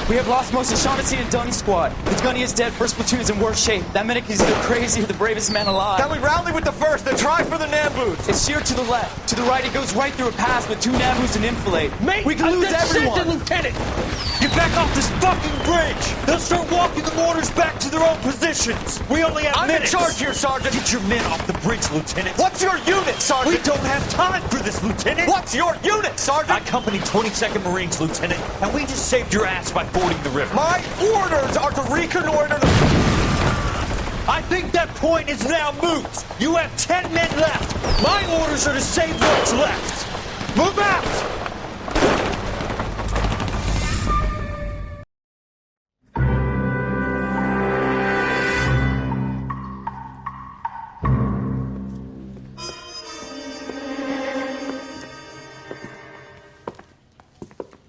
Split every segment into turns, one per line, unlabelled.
We have lost most of Shaughnessy and Dunn's squad. The gunny is dead, first platoon is in worse shape. That medic is either crazy or the bravest man alive.
Then we rally with the first and try for the Nambus.
It's sheer to the left. To the right, it goes right through a pass with 2 Nambus and enfilade.
Mate,
we can lose everyone.
Lieutenant! Get back off this fucking bridge! They'll start walking the mortars back to their own positions. We only have minutes.
I'm in charge here, Sergeant.
Get your men off the bridge, Lieutenant.
What's your unit, Sergeant?
We don't have time for this, Lieutenant.
What's your unit, Sergeant?
I company 22nd Marines, Lieutenant, and we just saved your ass by fording the river.
My orders are to reconnoiter the...
I think that point is now moot. You have 10 men left. My orders are to save what's left. Move out!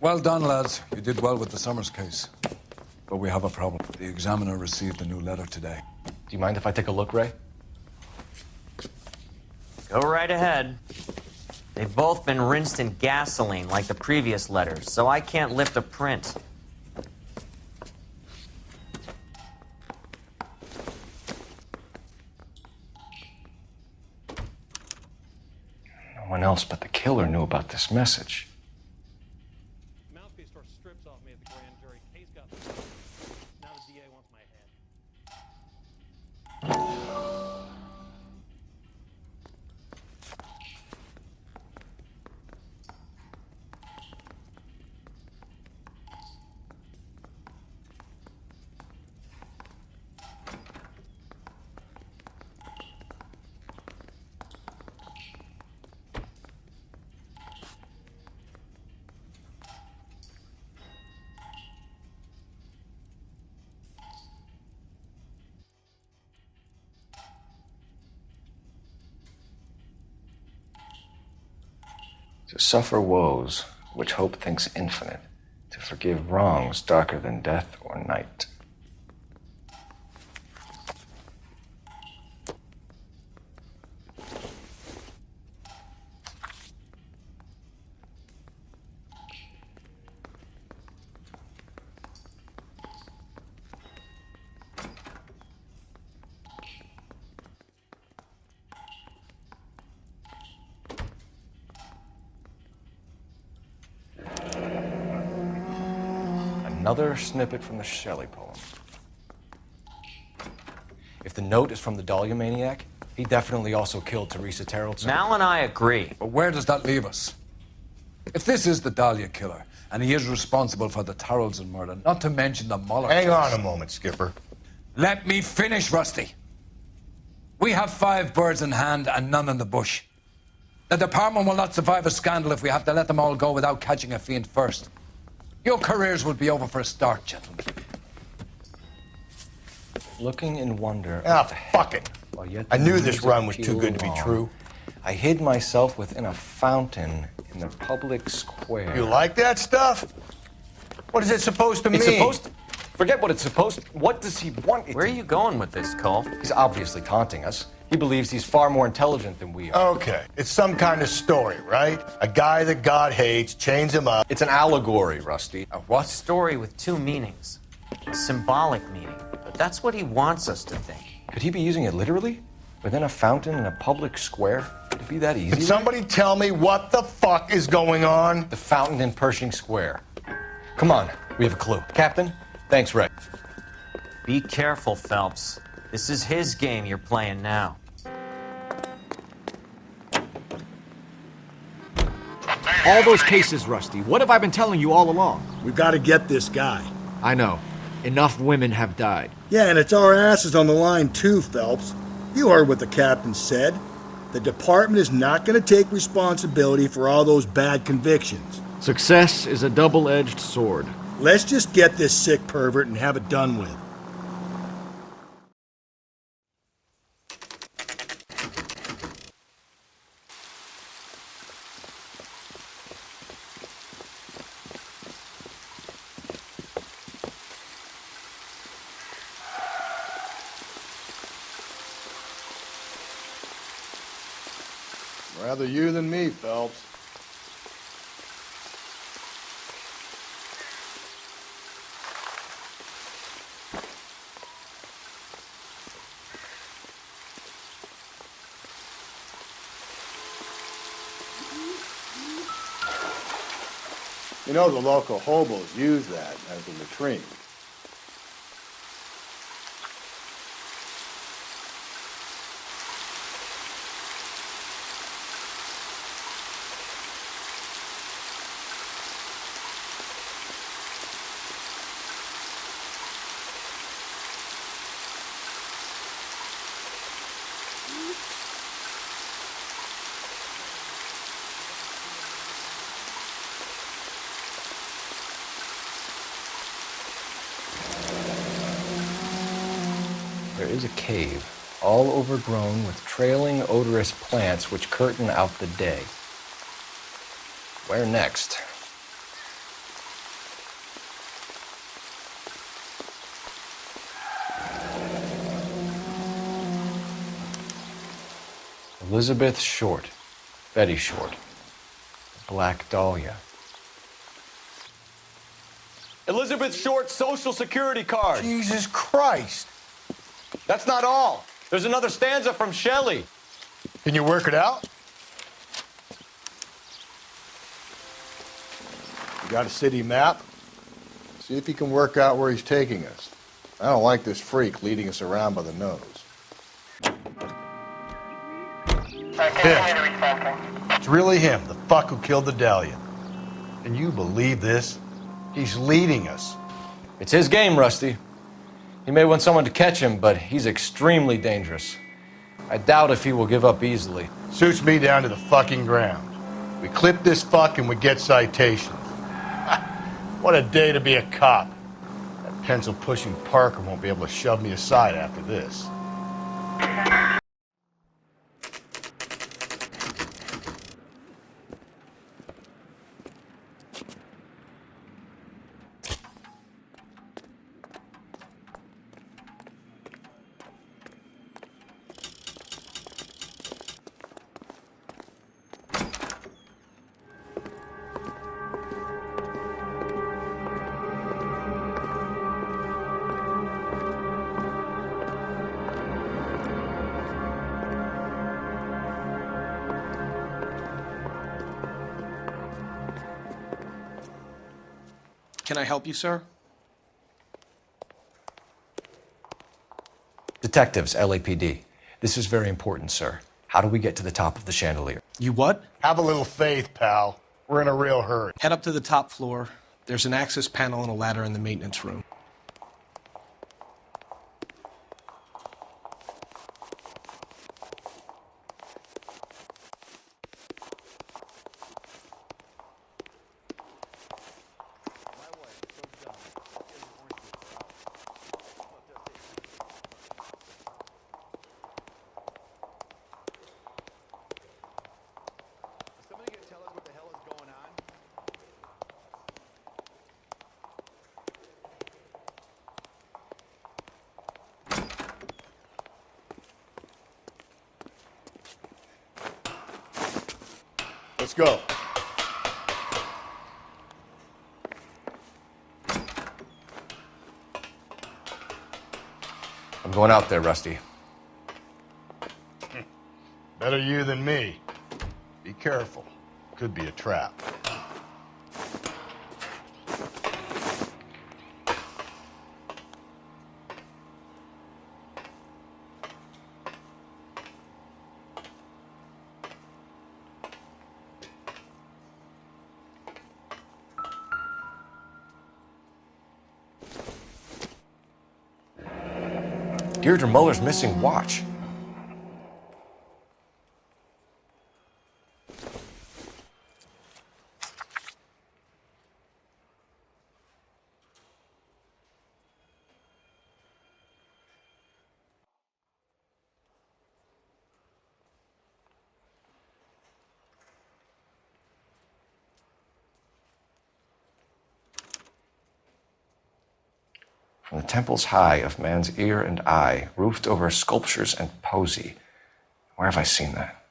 Well done, lads. You did well with the Summers case. But we have a problem. The examiner received a new letter today.
Do you mind if I take a look, Ray?
Go right ahead. They've both been rinsed in gasoline like the previous letters, so I can't lift a print.
No one else but the killer knew about this message. To suffer woes which hope thinks infinite, to forgive wrongs darker than death or night. Another snippet from the Shelley poem. If the note is from the Dahlia maniac, he definitely also killed Teresa Terrellson.
Mal and I agree.
But where does that leave us? If this is the Dahlia killer, and he is responsible for the Tarrelson murder, not to mention the Muller
Hang
case.
on a moment, Skipper.
Let me finish, Rusty. We have 5 birds in hand and none in the bush. The department will not survive a scandal if we have to let them all go without catching a fiend first. Your careers will be over for a start, gentlemen.
Looking in wonder.
Ah, fuck it. I knew this run was too good to be true.
I hid myself within a fountain in the public square.
You like that stuff? What is it supposed to mean?
It's supposed to... Forget what it's supposed to... What does he want it
Where are you going with this, Cole?
He's obviously taunting us. He believes he's far more intelligent than we are.
Okay, it's some kind of story, right? A guy that God hates, chains him up.
It's an allegory, Rusty.
A what?
Story with 2 meanings. A symbolic meaning. But that's what he wants us to think.
Could he be using it literally? Within a fountain in a public square? Could it be that easy?
Can somebody tell me what the fuck is going on?
The fountain in Pershing Square. Come on, we have a clue. Captain, thanks, Ray.
Be careful, Phelps. This is his game you're playing now.
All those cases, Rusty. What have I been telling you all along?
We've got to get this guy.
I know. Enough women have died.
Yeah, and it's our asses on the line too, Phelps. You heard what the captain said. The department is not going to take responsibility for all those bad convictions.
Success is a double-edged sword.
Let's just get this sick pervert and have it done with.
Rather you than me, Phelps.
You know the local hobos use that as a latrine.
There is a cave, all overgrown with trailing, odorous plants which curtain out the day. Where next? Elizabeth Short, Betty Short, Black Dahlia.
Elizabeth Short's social security card.
Jesus Christ.
That's not all. There's another stanza from Shelley.
Can you work it out?
You got a city map? See if you can work out where he's taking us. I don't like this freak leading us around by the nose.
It's really him, the fuck who killed the Dahlia. Can you believe this? He's leading us.
It's his game, Rusty. He may want someone to catch him, but he's extremely dangerous. I doubt if he will give up easily.
Suits me down to the fucking ground. We clip this fuck and we get citations. What a day to be a cop. That pencil-pushing Parker won't be able to shove me aside after this.
Can I help you, sir?
Detectives, LAPD. This is very important, sir. How do we get to the top of the chandelier?
You what?
Have a little faith, pal. We're in a real hurry.
Head up to the top floor. There's an access panel and a ladder in the maintenance room.
Let's go.
I'm going out there, Rusty.
Better you than me. Be careful. Could be a trap.
Deirdre Muller's missing watch. From the temples high of man's ear and eye, roofed over sculptures and poesy. Where have I seen that?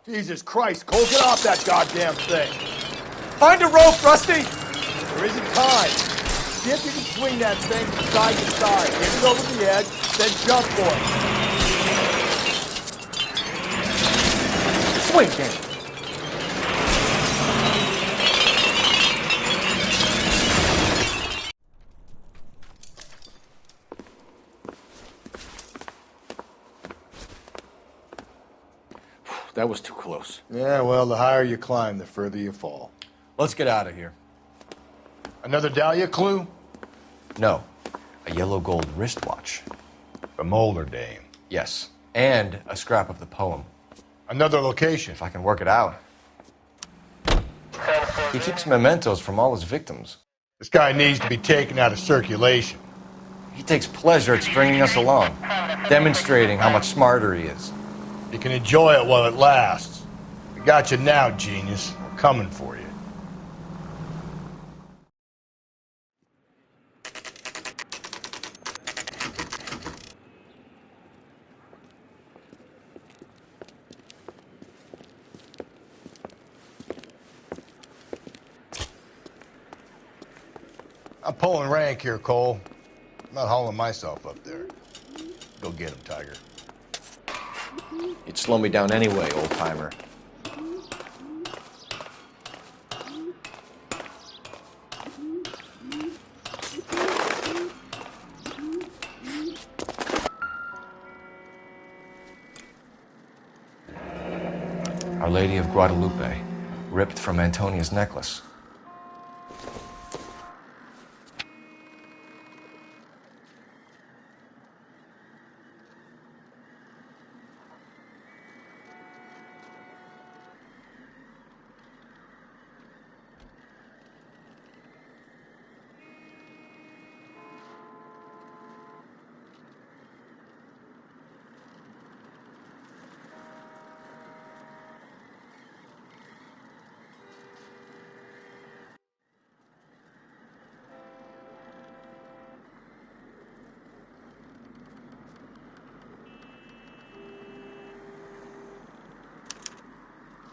Jesus Christ, Cole, get off that goddamn thing.
Find a rope, Rusty!
There isn't time. See if you can swing that thing from side to side. Hit it over the edge, then jump for it.
Wait, Danny. That was too close.
Yeah, well, the higher you climb, the further you fall.
Let's get out of here.
Another Dahlia clue?
No, a yellow gold wristwatch.
The Molar Dame.
Yes, and a scrap of the poem.
Another location.
If I can work it out. He keeps mementos from all his victims.
This guy needs to be taken out of circulation.
He takes pleasure at stringing us along, demonstrating how much smarter he is.
You can enjoy it while it lasts. We got you now, genius. We're coming for you. I'm pulling rank here, Cole. I'm not hauling myself up there. Go get him, Tiger.
You'd slow me down anyway, old-timer. Our Lady of Guadalupe, ripped from Antonia's necklace.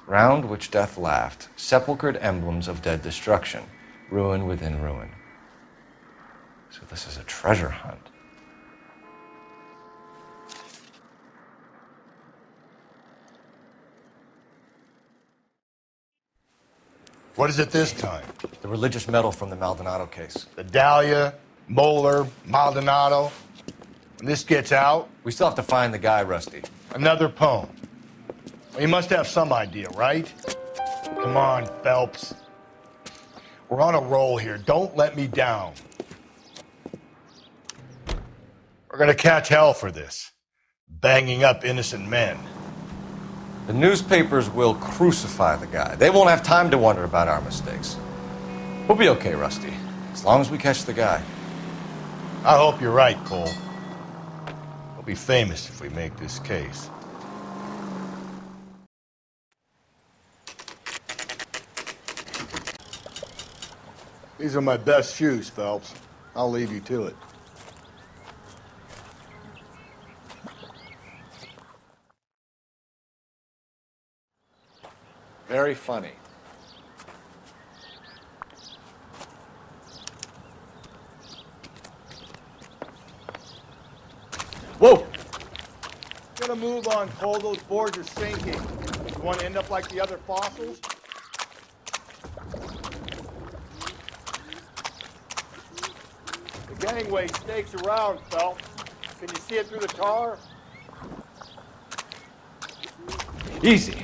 Round which death laughed, sepulchred emblems of dead destruction, ruin within ruin. So this is a treasure hunt.
What is it this time?
The religious medal from the Maldonado case.
The Dahlia, Molar, Maldonado. When this gets out,
We still have to find the guy, Rusty.
another poem. Well, you must have some idea, right? Come on, Phelps. We're on a roll here. Don't let me down. We're gonna catch hell for this. Banging up innocent men.
The newspapers will crucify the guy. They won't have time to wonder about our mistakes. We'll be okay, Rusty, as long as we catch the guy.
I hope you're right, Cole. We'll be famous if we make this case. These are my best shoes, Phelps. I'll leave you to it.
Very funny. Whoa!
Gonna move on, Cole. Those boards are sinking. You want to end up like the other fossils? The gangway snakes around, Phelps. Can you see it through the tar?
Easy.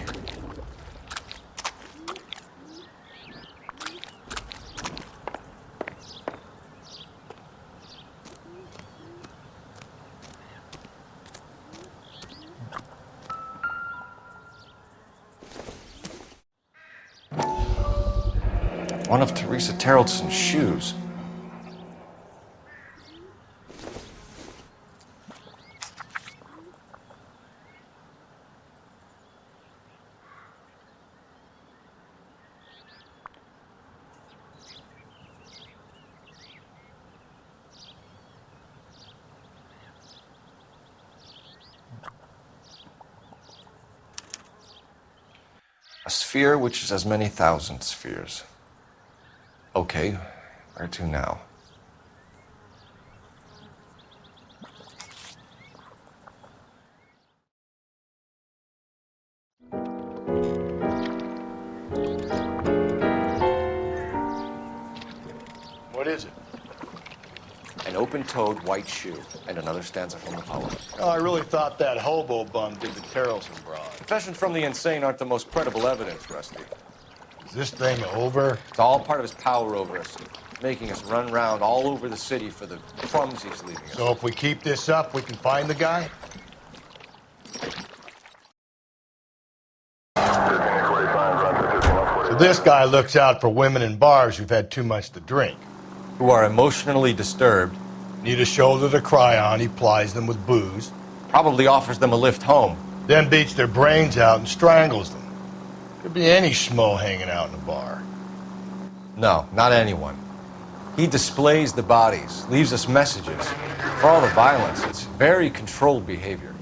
One of Teresa Terrelson's shoes. A sphere which is as many thousand spheres. Okay, where to now? open-toed white shoe. And another stanza from the poem.
Oh, I really thought that hobo bum did the Terrelson broad.
Confessions from the insane aren't the most credible evidence, Rusty.
Is this thing over?
It's all part of his power over us, making us run around all over the city for the crumbs he's leaving us.
So if we keep this up, we can find the guy? So this guy looks out for women in bars who've had too much to drink.
Who are emotionally disturbed.
Need a shoulder to cry on, he plies them with booze.
Probably offers them a lift home.
Then beats their brains out and strangles them. Could be any schmo hanging out in a bar.
No, not anyone. He displays the bodies, leaves us messages. For all the violence, it's very controlled behavior.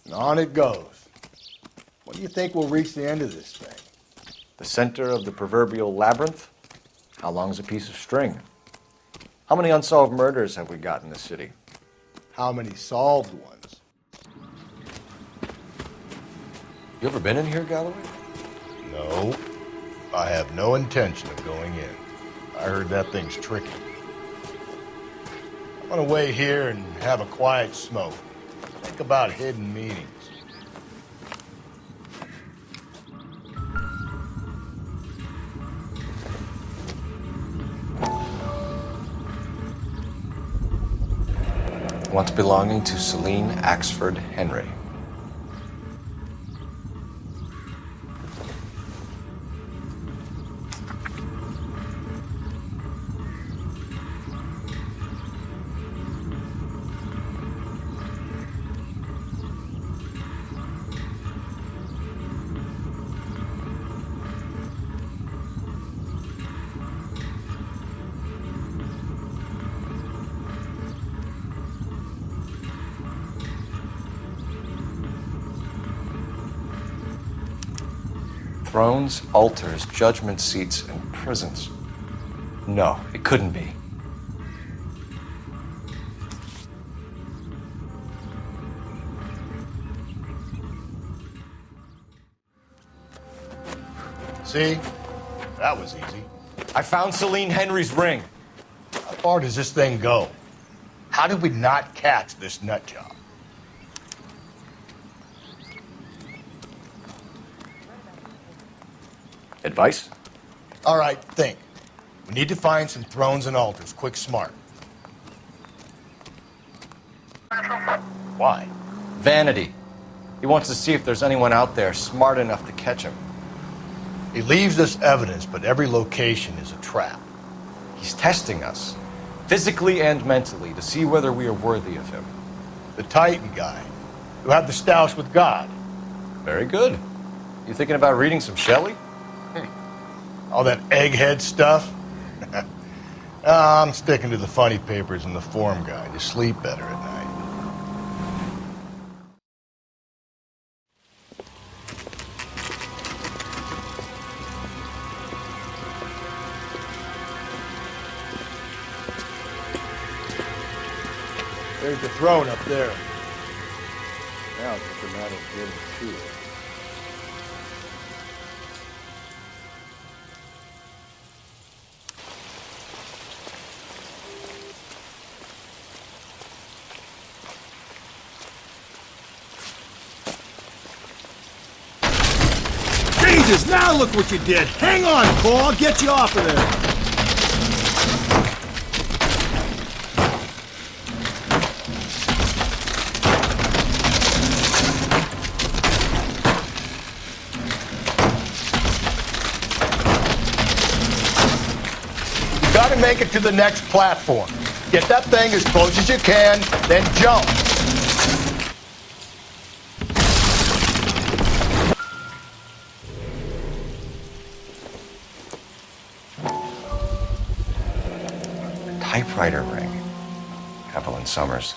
And on it goes. When do you think we'll reach the end of this thing?
The center of the proverbial labyrinth? How long's a piece of string? How many unsolved murders have we got in this city?
How many solved ones?
You ever been in here, Galloway?
No. I have no intention of going in. I heard that thing's tricky. I'm gonna wait here and have a quiet smoke. Think about hidden meanings.
Once belonging to Celine Axford Henry. Thrones, altars, judgment seats, and prisons. No, it couldn't be.
See? That was easy.
I found Celine Henry's ring.
How far does this thing go? How did we not catch this nut job?
Advice?
All right, think. We need to find some thrones and altars, quick, smart. Why?
Vanity. He wants to see if there's anyone out there smart enough to catch him.
He leaves us evidence, but every location is a trap.
He's testing us, physically and mentally, to see whether we are worthy of him.
The Titan guy, who had the stoush with God.
Very good. You thinking about reading some Shelley?
All that egghead stuff? I'm sticking to the funny papers and the form guide. You sleep better at night. There's the throne up there. Now it's just a matter of getting to it.
Jesus, now look what you did. Hang on, Cole. I'll get you off of there.
You gotta make it to the next platform. Get that thing as close as you can, then jump.
Typewriter ring. Evelyn Summers.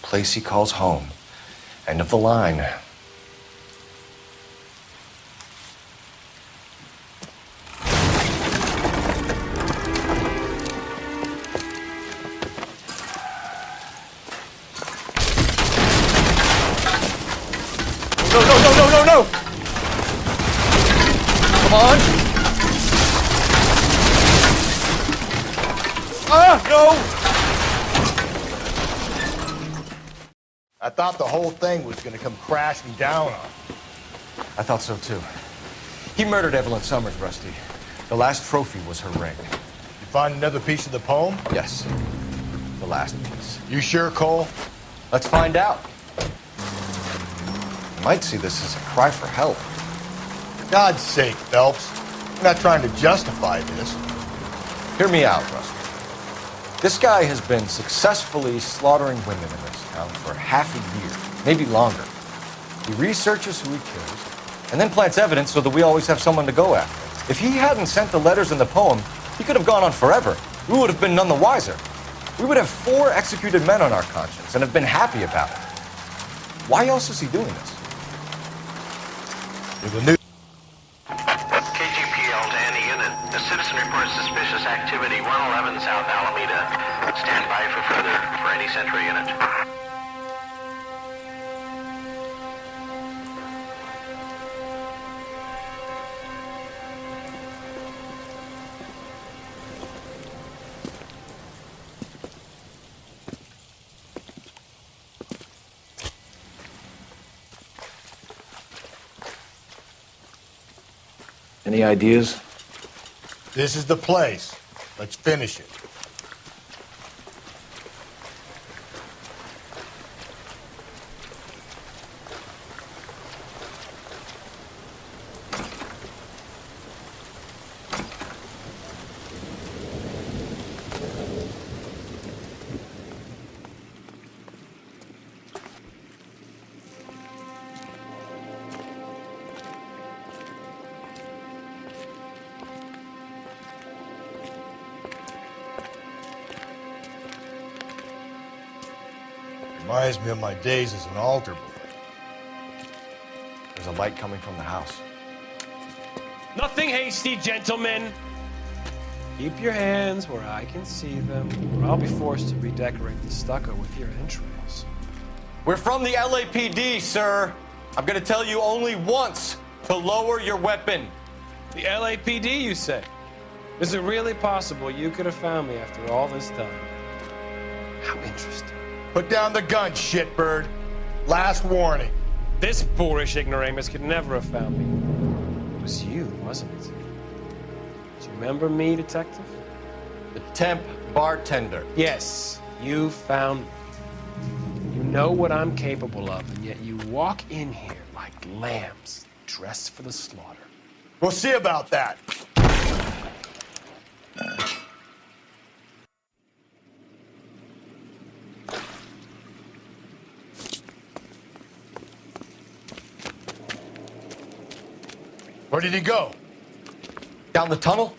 place he calls home. End of the line. No! Come on! No!
I thought the whole thing was gonna come crashing down on him.
I thought so too. He murdered Evelyn Summers, Rusty. The last trophy was her ring.
You find another piece of the poem?
Yes. The last piece.
You sure, Cole?
Let's find out. You might see this as a cry for help.
For God's sake, Phelps. I'm not trying to justify this.
Hear me out, Rusty. This guy has been successfully slaughtering women in this town for half a year, maybe longer. He researches who he kills, and then plants evidence so that we always have someone to go after. If he hadn't sent the letters in the poem, he could have gone on forever. We would have been none the wiser. We would have 4 executed men on our conscience and have been happy about it. Why else is he doing this?
There's a new...
KGPL to any unit. A citizen reports suspicious activity 111 South Alameda. Stand by for any Central unit.
Any ideas?
This is the place. Let's finish it. Reminds me of my days as an altar boy.
There's a light coming from the house.
Nothing hasty, gentlemen. Keep your hands where I can see them, or I'll be forced to redecorate the stucco with your entrails.
We're from the LAPD, sir. I'm gonna tell you only once to lower your weapon.
The LAPD, you say? Is it really possible you could have found me after all this time? How interesting.
Put down the gun, shitbird. Last warning.
This boorish ignoramus could never have found me. It was you, wasn't it? Do you remember me, detective?
The temp bartender.
Yes, you found me. You know what I'm capable of, and yet you walk in here like lambs dressed for the slaughter.
We'll see about that. Where did he go?
Down the tunnel?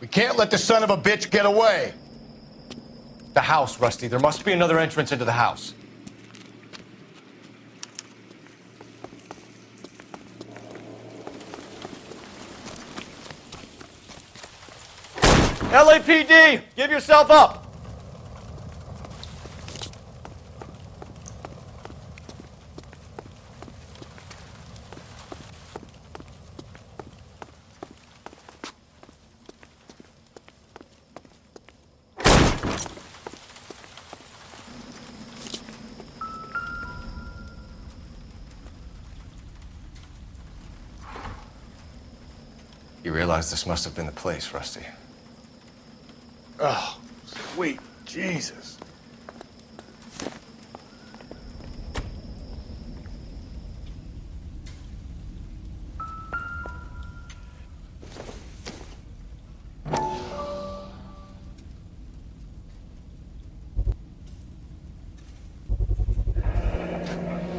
We can't let the son of a bitch get away.
The house, Rusty. There must be another entrance into the house. LAPD! Give yourself up! You realize this must have been the place, Rusty.
Oh, sweet Jesus.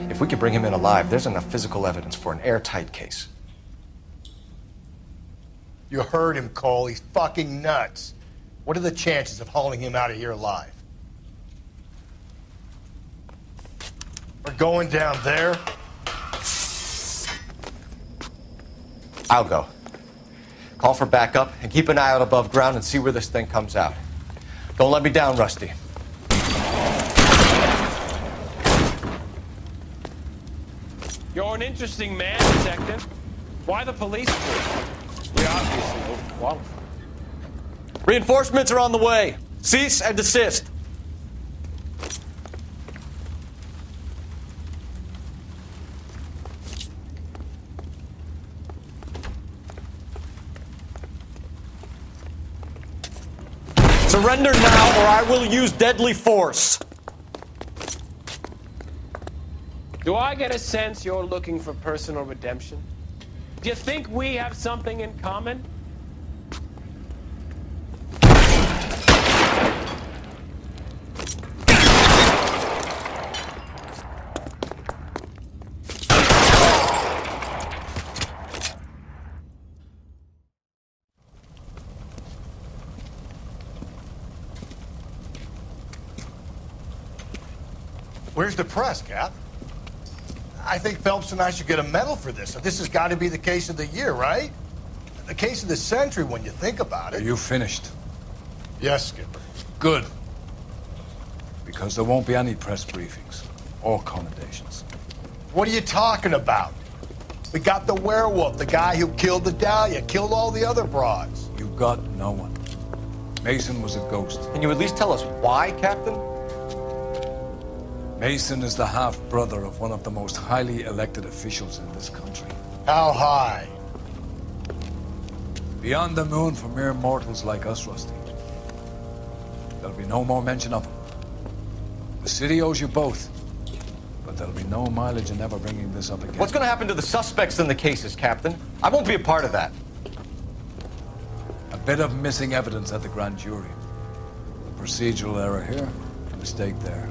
If we could bring him in alive, there's enough physical evidence for an airtight case.
You heard him, Cole. He's fucking nuts. What are the chances of hauling him out of here alive? We're going down there?
I'll go. Call for backup and keep an eye out above ground and see where this thing comes out. Don't let me down, Rusty.
You're an interesting man, Detective. Why the police force? We obviously overqualified.
Reinforcements are on the way. Cease and desist. Surrender now, or I will use deadly force.
Do I get a sense you're looking for personal redemption? Do you think we have something in common?
Where's the press, Cap? I think Phelps and I should get a medal for this. This has got to be the case of the year, right? The case of the century when you think about
Are
it.
you finished?
Yes, Skipper.
Good. Because there won't be any press briefings or commendations.
What are you talking about? We got the werewolf, the guy who killed the Dahlia, killed all the other broads.
You got no one. Mason was a ghost.
Can you at least tell us why, Captain?
Mason is the half-brother of one of the most highly elected officials in this country.
How high?
Beyond the moon for mere mortals like us, Rusty. There'll be no more mention of him. The city owes you both, but there'll be no mileage in ever bringing this up again.
What's going to happen to the suspects in the cases, Captain? I won't be a part of that.
A bit of missing evidence at the grand jury. A procedural error here, a mistake there.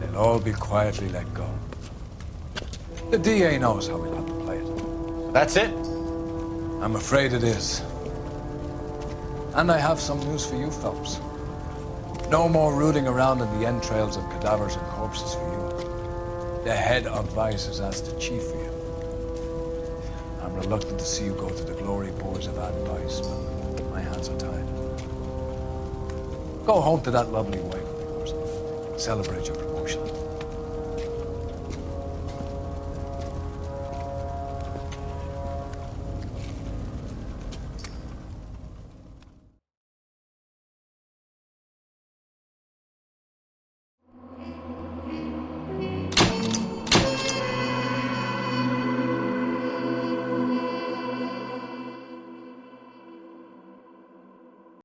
They'll all be quietly let go. The DA knows how we'll have to play it.
That's it?
I'm afraid it is. And I have some news for you, Phelps. No more rooting around in the entrails of cadavers and corpses for you. The head of Vice has asked the chief for you. I'm reluctant to see you go to the glory boys of advice, but my hands are tied. Go home to that lovely wife of yours. Celebrate your promotion.